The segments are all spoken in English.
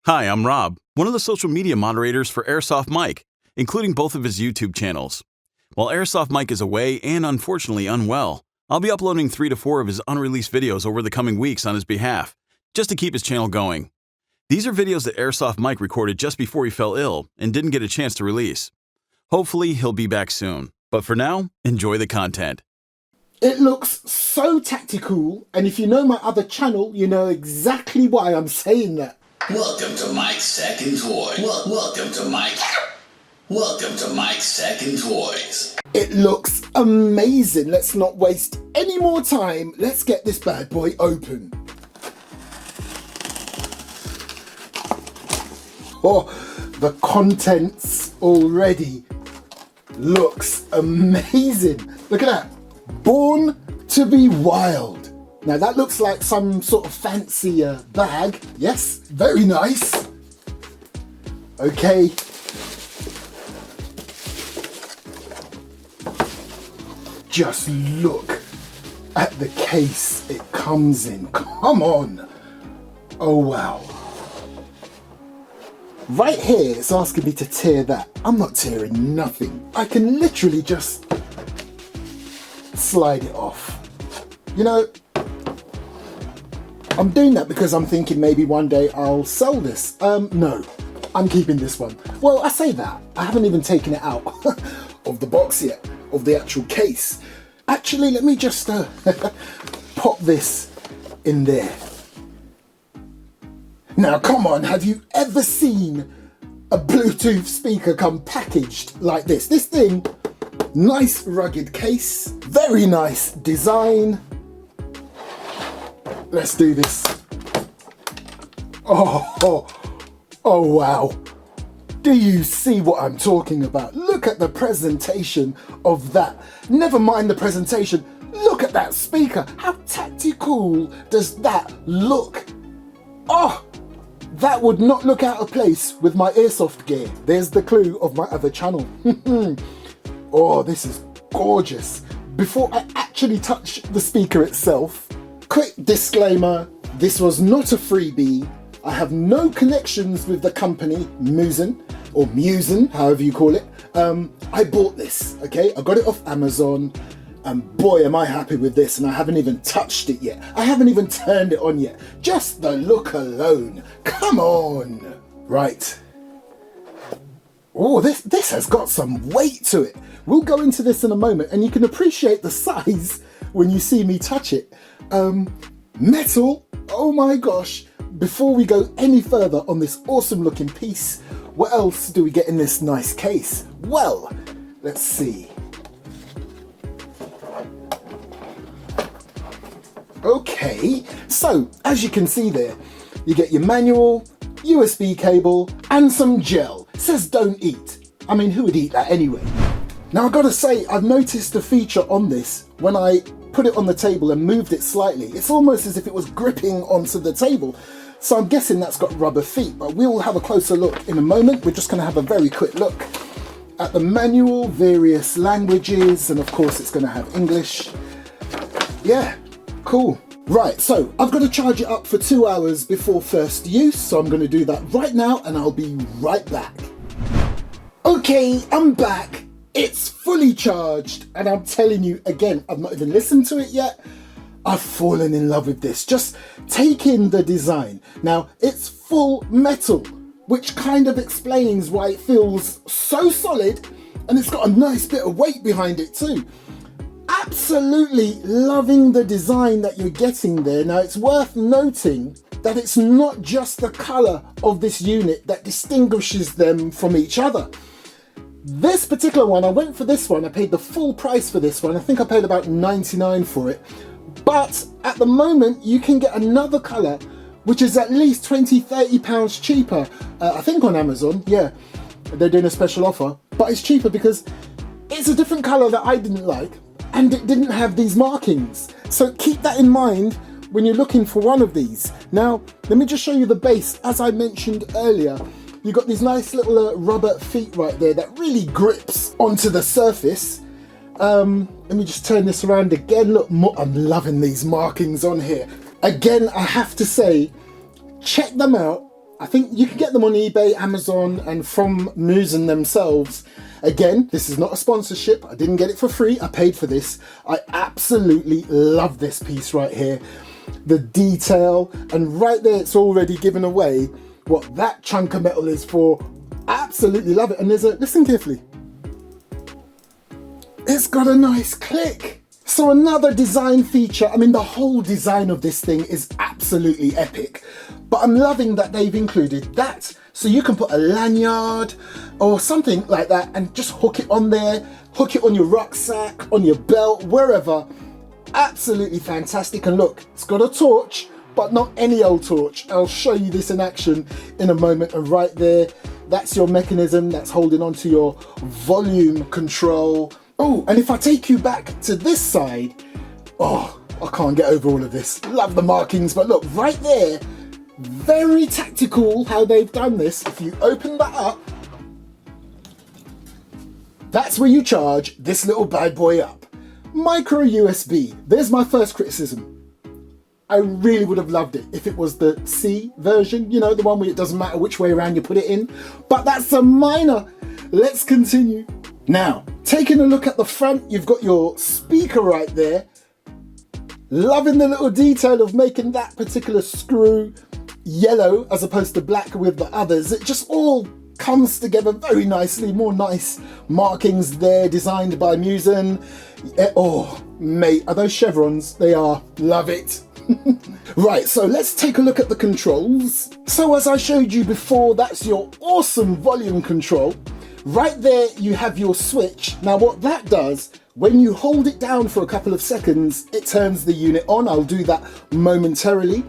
Hi, I'm Rob, one of the social media moderators for Airsoft Mike, including both of his YouTube channels. While Airsoft Mike is away and unfortunately unwell, I'll be uploading 3 to 4 of his unreleased videos over the coming weeks on his behalf, just to keep his channel going. These are videos that Airsoft Mike recorded just before he fell ill and didn't get a chance to release. Hopefully, he'll be back soon. But for now, enjoy the content. It looks so tactical, and if you know my other channel, you know exactly why I'm saying that. Welcome to Mike's Tech and Toys. Welcome to Mike's Tech and Toys. It looks amazing. Let's not waste any more time. Let's get this bad boy open. Oh, the contents already looks amazing. Look at that. Born to be Wild. Now that looks like some sort of fancy bag. Yes, very nice. Okay. Just look at the case it comes in. Come on. Oh wow. Right here it's asking me to tear that. I'm not tearing nothing. I can literally just slide it off. You know, I'm doing that because I'm thinking maybe one day I'll sell this. No, I'm keeping this one. Well, I say that. I haven't even taken it out of the box yet, of the actual case. Actually, let me just pop this in there. Now, come on, have you ever seen a Bluetooth speaker come packaged like this? This thing, nice rugged case, very nice design. Let's do this. Oh wow. Do you see what I'm talking about? Look at the presentation of that. Never mind the presentation. Look at that speaker. How tactical does that look? Oh, that would not look out of place with my airsoft gear. There's the clue of my other channel. Oh, this is gorgeous. Before I actually touch the speaker itself, quick disclaimer, this was not a freebie. I have no connections with the company Muzen, or Muzen, however you call it. I bought this, okay? I got it off Amazon, and boy am I happy with this, and I haven't even touched it yet. I haven't even turned it on yet. Just the look alone. Come on. Right. Oh, this has got some weight to it. We'll go into this in a moment, and you can appreciate the size when you see me touch it. Metal, oh my gosh. Before we go any further on this awesome looking piece, what else do we get in this nice case? Well, let's see. Okay, so as you can see there, you get your manual, USB cable, and some gel. It says don't eat. I mean, who would eat that anyway? Now I've got to say, I've noticed a feature on this when I put it on the table and moved it slightly. It's almost as if it was gripping onto the table. So I'm guessing that's got rubber feet, but we'll have a closer look in a moment. We're just going to have a very quick look at the manual, various languages, and of course it's going to have English. Yeah, cool. Right, so I've got to charge it up for 2 hours before first use, so I'm going to do that right now and I'll be right back. Okay, I'm back. It's fully charged, and I'm telling you again, I've not even listened to it yet. I've fallen in love with this. Just take in the design. Now, it's full metal, which kind of explains why it feels so solid, and it's got a nice bit of weight behind it too. Absolutely loving the design that you're getting there. Now, it's worth noting that it's not just the color of this unit that distinguishes them from each other. This particular one, I went for this one, I paid the full price for this one. I think I paid about 99 for it. But at the moment, you can get another color, which is at least 20, 30 pounds cheaper. I think on Amazon, yeah, they're doing a special offer. But it's cheaper because it's a different color that I didn't like, and it didn't have these markings. So keep that in mind when you're looking for one of these. Now, let me just show you the base. As I mentioned earlier, you've got these nice little rubber feet right there that really grips onto the surface. Let me just turn this around again. Look, I'm loving these markings on here. Again, I have to say, check them out. I think you can get them on eBay, Amazon, and from Muzen themselves. Again, this is not a sponsorship. I didn't get it for free. I paid for this. I absolutely love this piece right here. The detail, and right there it's already given away what that chunk of metal is for. Absolutely love it. And there's a, listen carefully. It's got a nice click. So another design feature, I mean the whole design of this thing is absolutely epic, but I'm loving that they've included that. So you can put a lanyard or something like that and just hook it on there, hook it on your rucksack, on your belt, wherever. Absolutely fantastic. And look, it's got a torch, but not any old torch. I'll show you this in action in a moment. And right there, that's your mechanism that's holding on to your volume control. Oh, and if I take you back to this side, oh, I can't get over all of this. Love the markings, but look, right there, very tactical how they've done this. If you open that up, that's where you charge this little bad boy up. Micro USB. There's my first criticism. I really would have loved it if it was the C version, you know, the one where it doesn't matter which way around you put it in, but that's a minor. Let's continue. Now, taking a look at the front, you've got your speaker right there. Loving the little detail of making that particular screw yellow as opposed to black with the others. It just all comes together very nicely. More nice markings there, designed by Muzen. Oh, mate, are those chevrons? They are. Love it. Right, so let's take a look at the controls. So as I showed you before, that's your awesome volume control. Right there you have your switch. Now what that does, when you hold it down for a couple of seconds, it turns the unit on. I'll do that momentarily.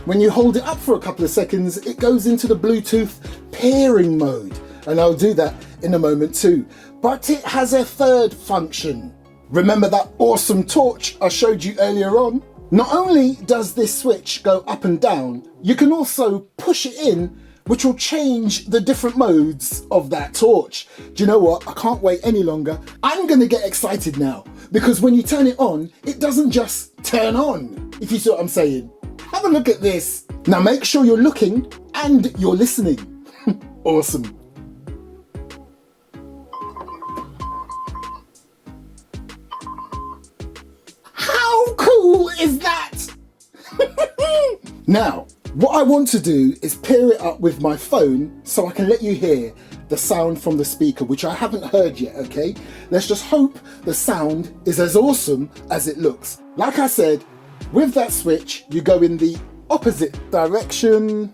When you hold it up for a couple of seconds, it goes into the Bluetooth pairing mode, and I'll do that in a moment too. But it has a third function. Remember that awesome torch I showed you earlier on? Not only does this switch go up and down, you can also push it in, which will change the different modes of that torch. Do you know what? I can't wait any longer. I'm gonna get excited now, because when you turn it on, it doesn't just turn on, if you see what I'm saying. Have a look at this. Now make sure you're looking and you're listening. Awesome. How cool is that? Now, what I want to do is pair it up with my phone so I can let you hear the sound from the speaker, which I haven't heard yet, okay? Let's just hope the sound is as awesome as it looks. Like I said, with that switch, you go in the opposite direction.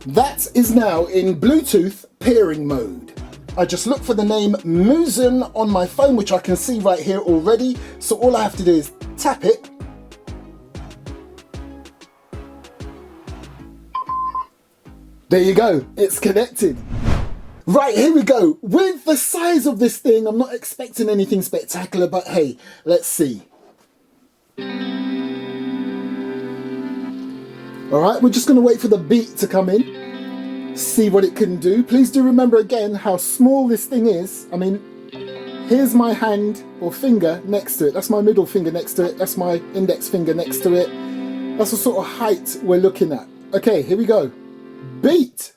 That is now in Bluetooth pairing mode. I just look for the name Muzen on my phone, which I can see right here already. So all I have to do is tap it. There you go, it's connected. Right, here we go. With the size of this thing, I'm not expecting anything spectacular, but hey, let's see. All right, we're just gonna wait for the beat to come in, see what it can do. Please do remember again how small this thing is. I mean, here's my hand or finger next to it. That's my middle finger next to it. That's my index finger next to it. That's the sort of height we're looking at. Okay, here we go. Beat.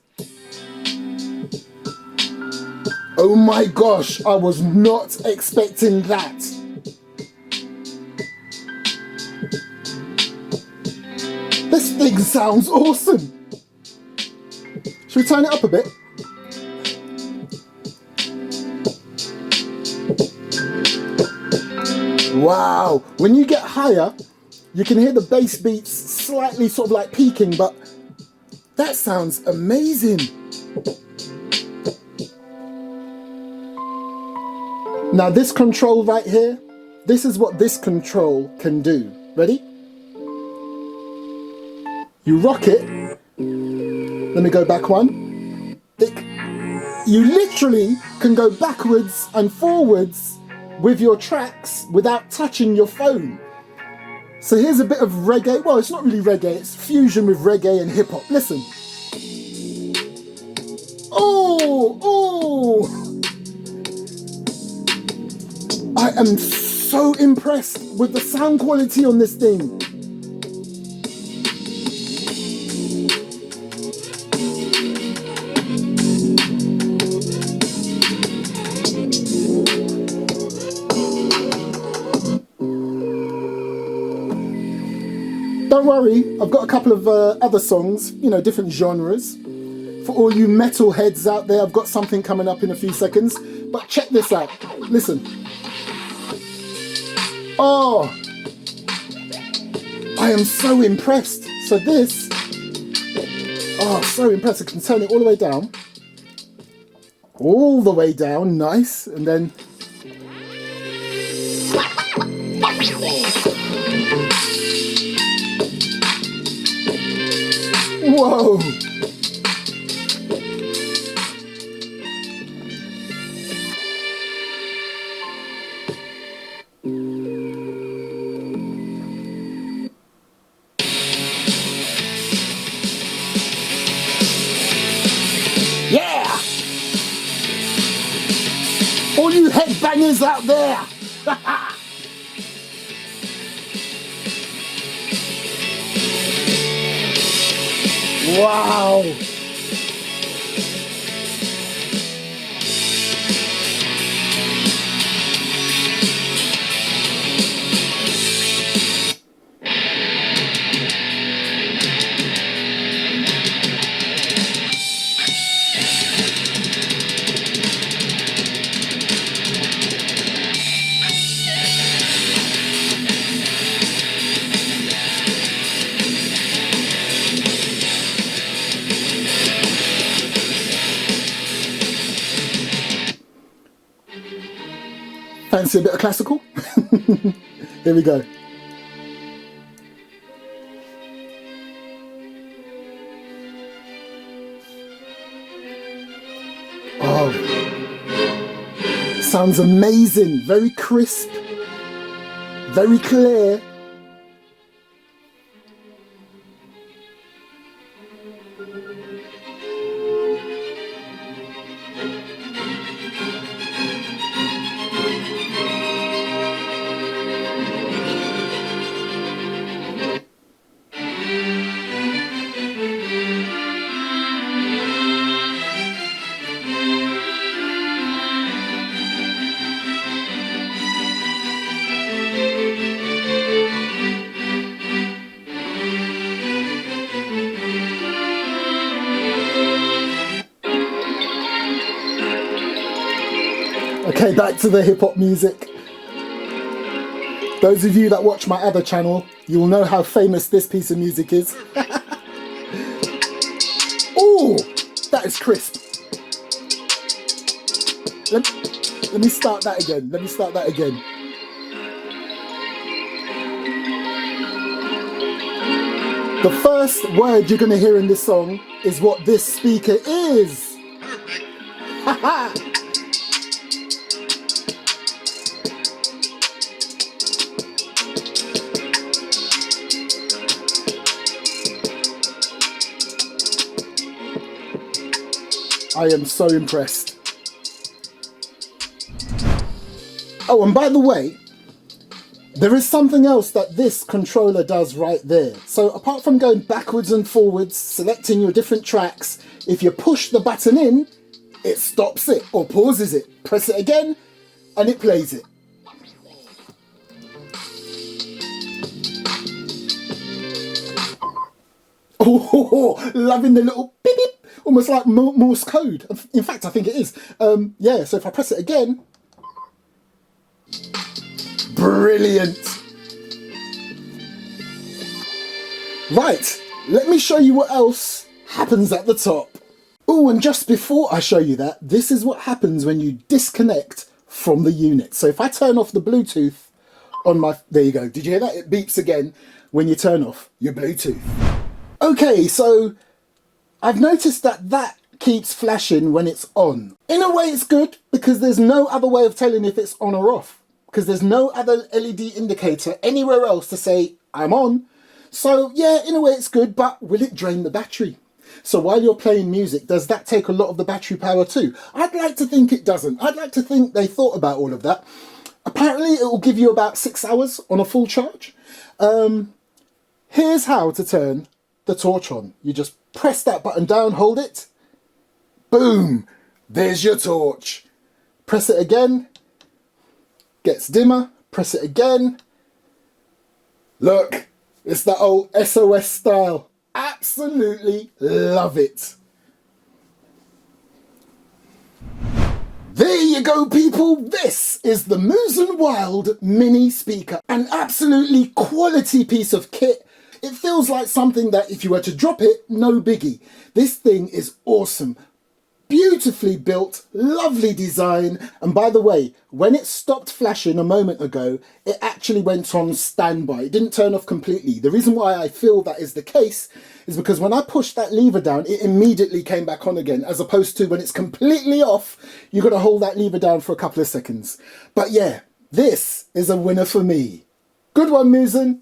Oh my gosh, I was not expecting that. This thing sounds awesome. Should we turn it up a bit? Wow, when you get higher, you can hear the bass beats slightly sort of like peaking, but that sounds amazing. Now this control right here, this is what this control can do. Ready? You rock it. Let me go back one. You literally can go backwards and forwards with your tracks without touching your phone. So here's a bit of reggae. Well, it's not really reggae, it's fusion with reggae and hip hop. Listen. Oh, oh. I am so impressed with the sound quality on this thing. don't worry, I've got a couple of other songs, you know, different genres. For all you metal heads out there, I've got something coming up in a few seconds. But check this out. Listen. Oh, I am so impressed. So this, oh, so impressed. I can turn it all the way down. All the way down, nice. And then, whoa. Yeah! All you headbangers out there! Wow! Fancy a bit of classical? Here we go. Oh, sounds amazing. Very crisp, very clear. Okay, back to the hip-hop music. Those of you that watch my other channel, you'll know how famous this piece of music is. Ooh, that is crisp. Let me start that again. Let me start that again. The first word you're going to hear in this song is what this speaker is. Haha. I am so impressed. Oh, and by the way, there is something else that this controller does right there. So apart from going backwards and forwards, selecting your different tracks, if you push the button in, it stops it or pauses it. Press it again and it plays it. Oh, loving the little beep beep. Almost like Morse code. In fact, I think it is. Yeah, so if I press it again. Brilliant. Right, let me show you what else happens at the top. Oh, and just before I show you that, this is what happens when you disconnect from the unit. So if I turn off the Bluetooth on my... There you go. Did you hear that? It beeps again when you turn off your Bluetooth. Okay, so I've noticed that that keeps flashing when it's on. In a way it's good because there's no other way of telling if it's on or off, because there's no other LED indicator anywhere else to say I'm on. So yeah, in a way it's good, but will it drain the battery? So while you're playing music, does that take a lot of the battery power too? I'd like to think it doesn't. I'd like to think they thought about all of that. Apparently it will give you about 6 hours on a full charge. Here's how to turn the torch on. You just press that button down, hold it, boom, there's your torch. Press it again, gets dimmer, press it again, look, It's that old SOS style. Absolutely love it. There you go, people. This is the Muzen Wild mini speaker. An absolutely quality piece of kit. It feels like something that if you were to drop it, no biggie. This thing is awesome. Beautifully built, lovely design. And by the way, when it stopped flashing a moment ago, it actually went on standby. It didn't turn off completely. The reason why I feel that is the case is because when I pushed that lever down, it immediately came back on again, as opposed to when it's completely off, you've got to hold that lever down for a couple of seconds. But yeah, this is a winner for me. Good one, Muzen.